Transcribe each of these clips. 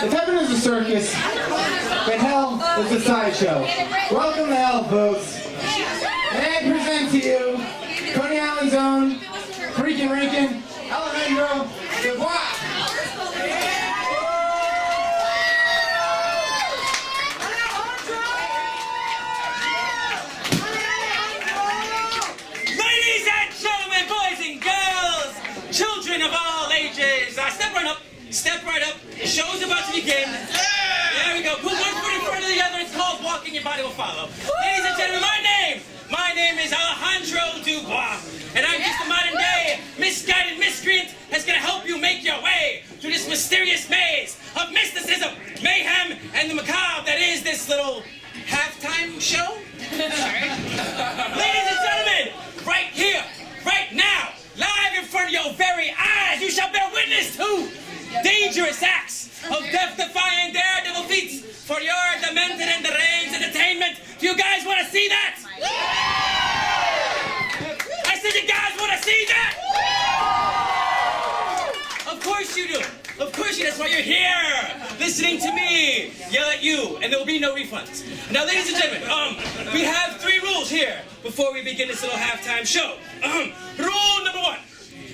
If heaven is a circus, then hell is a sideshow. Welcome to hell, folks. And I present to you, Coney Island's own, freaking Rankin, Alejandro Dubois. Ladies and gentlemen, boys and girls, children of all ages, step right up. The show's about to begin. There we go. Put one foot in front of the other. It's called walking. Your body will follow. Ladies and gentlemen, my name is Alejandro Dubois, and I'm just a modern day misguided miscreant that's gonna help you make your way through this mysterious maze of mysticism, mayhem, and the macabre that is this little halftime show. Ladies and gentlemen, right here, right now, live in front of your very eyes, you shall bear witness to dangerous acts of death-defying daredevil feats for your demented and deranged entertainment. Do you guys want to see that? I said, you guys want to see that? Of course you do. Of course you do. That's why you're here, listening to me yell at you, and there will be no refunds. Now, ladies and gentlemen, we have 3 rules here before we begin this little halftime show. Rule number 1.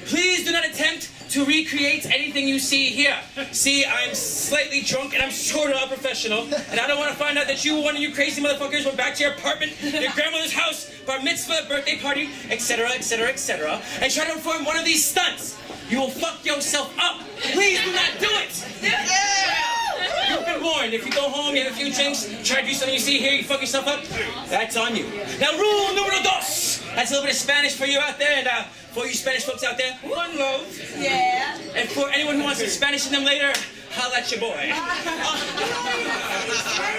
Please do not attempt to recreate anything you see here. See, I'm slightly drunk and I'm sort of a professional, and I don't want to find out that one of you crazy motherfuckers went back to your apartment, your grandmother's house, bar mitzvah, birthday party, etc., etc., etc., and try to perform one of these stunts. You will fuck yourself up. Please do not do it. You've been warned. If you go home, you have a few drinks, try to do something you see here, you fuck yourself up, that's on you. Now, rule numero dos. That's a little bit of Spanish for you out there, and for you Spanish folks out there, one love. Yeah. And for anyone who wants some Spanish in them later, holla at your boy.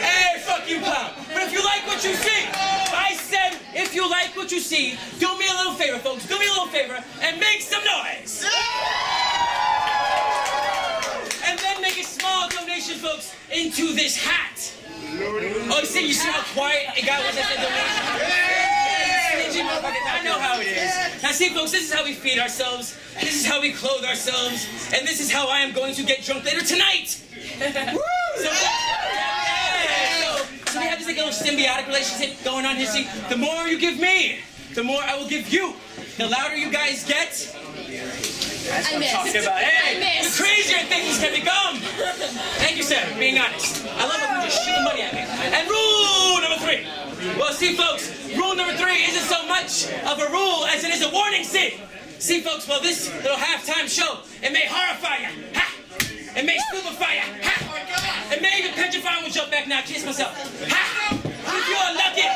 Hey, fuck you, clown. But if you like what you see, I said, if you like what you see, do me a little favor, folks. Do me a little favor and make some noise. And then make a small donation, folks, into this hat. Oh, you see how quiet it got when I said donation? I know how it is. Now see, folks, this is how we feed ourselves, this is how we clothe ourselves, and this is how I am going to get drunk later tonight. So we have this like, little symbiotic relationship going on here. See, the more you give me, the more I will give you. The louder you guys get, that's what I'm talking about. Hey, the crazier things can become. Thank you, sir, for being honest. I love it when you just shoot money at me. And rule number 3. Well, see, folks, rule number 3 isn't so much of a rule as it is a warning, see? See, folks, well, this little halftime show, it may horrify you. Ha! It may stupefy you. Ha! It may even petrify you. Jump back now, kiss myself. Ha! If you're unlucky,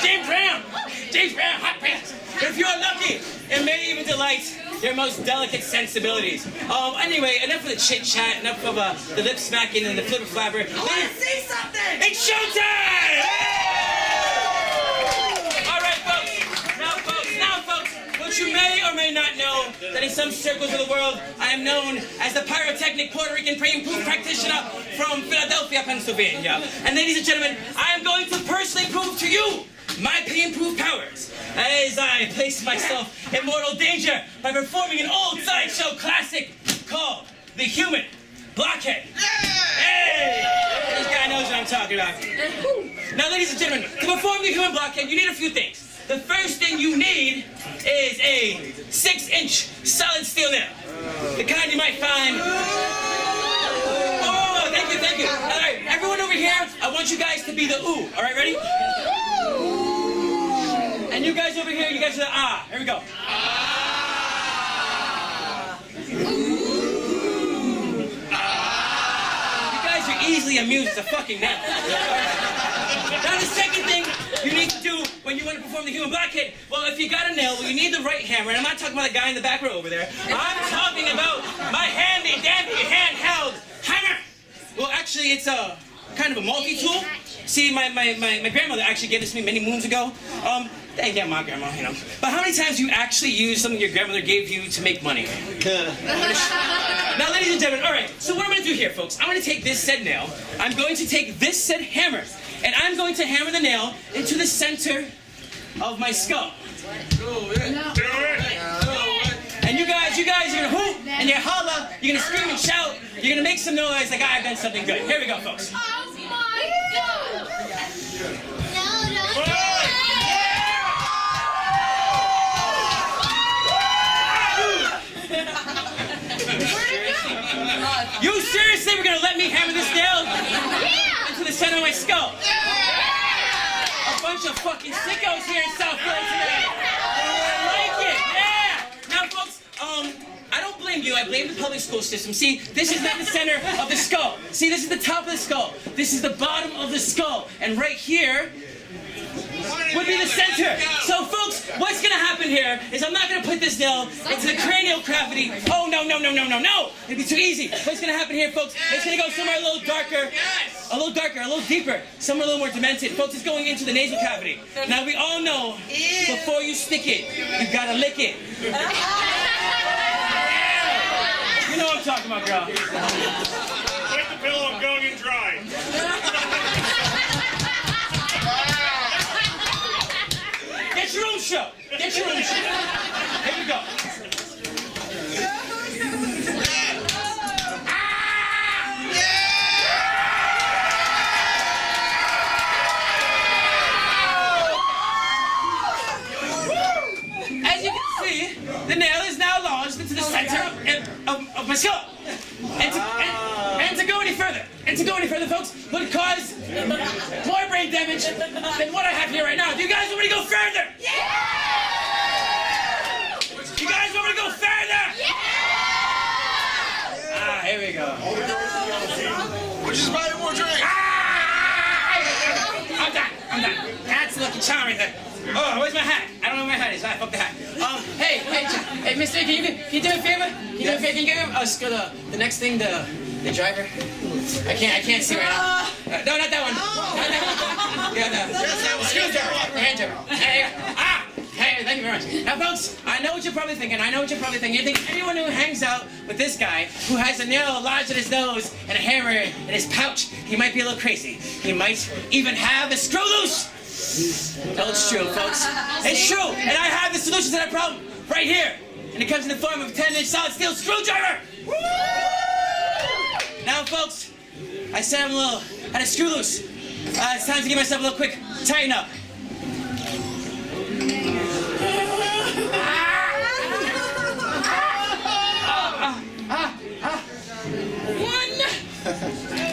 James Brown, hot pants. If you're unlucky, it may even delight your most delicate sensibilities. Anyway, enough of the chit-chat, enough of the lip-smacking and the flipper-flapper. I want to see something! It's showtime! All right, folks. Now, folks, what you may or may not know, that in some circles of the world, I am known as the pyrotechnic Puerto Rican pain-proof practitioner from Philadelphia, Pennsylvania. And ladies and gentlemen, I am going to personally prove to you my pain-proof powers as I place myself in mortal danger by performing an old sideshow classic called The Human Blockhead. Hey! This guy knows what I'm talking about. Now, ladies and gentlemen, to perform The Human Blockhead, you need a few things. The first thing you need is a 6-inch solid steel nail. The kind you might find... Oh, thank you. All right, everyone over here, I want you guys to be the ooh. All right, ready? And you guys over here, you guys are the ah. Here we go. Ah. Ooh. Ah. You guys are easily amused as a fucking nail. Now the second thing you need to do when you want to perform the human blockhead, well, if you got a nail, well, you need the right hammer. And I'm not talking about the guy in the back row over there. I'm talking about my handy-dandy handheld hammer. Well, actually, it's a kind of a multi-tool. See, my grandmother actually gave this to me many moons ago. Thank you, my grandma, you know. But how many times you actually use something your grandmother gave you to make money? Now, ladies and gentlemen, all right, so what I'm going to do here, folks, I'm going to take this said nail, I'm going to take this said hammer, and I'm going to hammer the nail into the center of my skull. And you guys are going to hoop, and you holla, you're gonna scream and shout, you're gonna make some noise like I've done something good. Here we go, folks. Oh my God! No, don't do it! You seriously were gonna let me hammer this nail Yeah! into the center of my skull? A bunch of fucking sickos here in South Philly today. I like it, yeah! Now, folks, I don't blame you, I blame the public school system. See, this is not the center of the skull. See, this is the top of the skull. This is the bottom of the skull. And right here would be the center. So, folks, what's gonna happen here is I'm not gonna put this nail into the cranial cavity. Oh, no, no, no, no, no, no! It'd be too easy. What's gonna happen here, folks? It's gonna go somewhere a little darker, a little deeper, somewhere a little more demented. Folks, it's going into the nasal cavity. Now, we all know, before you stick it, you gotta lick it. You know what I'm talking about, girl. Take the pillow, I'm going in dry. Get your own show. Get your own show. Here we go. As you can see, the nail is now lodged into the center of my skull. And to go any further, folks, would cause more brain damage than what I have here right now. Do you guys want me to go further? Yeah! You guys want me to go further? Yeah! Ah, here we go. We'll just buy you more drink. I'm done. That's looking charming there. Oh, where's my hat? I don't know where my hat is. Fuck the hat. Hey, mister, can you do me a favor? Can you give us the next thing, the driver? I can't see right now. No, not that one. Not that one. Yeah, the screwdriver. The hand driver. Hey, thank you very much. Now, folks, I know what you're probably thinking. You think anyone who hangs out with this guy, who has a nail lodged in his nose and a hammer in his pouch, he might be a little crazy. He might even have a screw loose. No, it's true, folks. It's true, and I have the solution to that problem right here. And it comes in the form of a 10-inch solid steel screwdriver. Now, folks, I said I'm had a screw loose. It's time to give myself a little quick tighten up. One,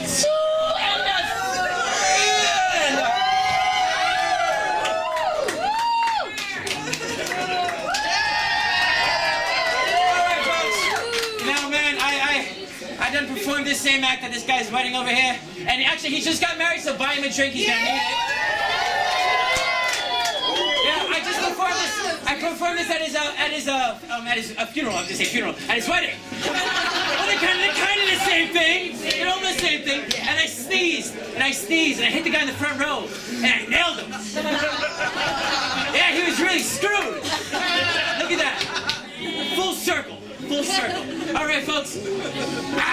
two, and I done performed this same act that this guy's writing over here, and actually he just got married, so buy him a drink. He's gonna need it. Yeah, I just performed this. I performed this at his funeral. I'm just saying funeral. At his wedding. Well, they're kind of the same thing. They're all the same thing. And I sneezed, and I hit the guy in the front row, and I nailed him. Yeah, he was really screwed. Look at that. Full circle. All right, folks. I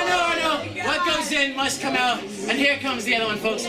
know. What goes in must come out. And here comes the other one, folks.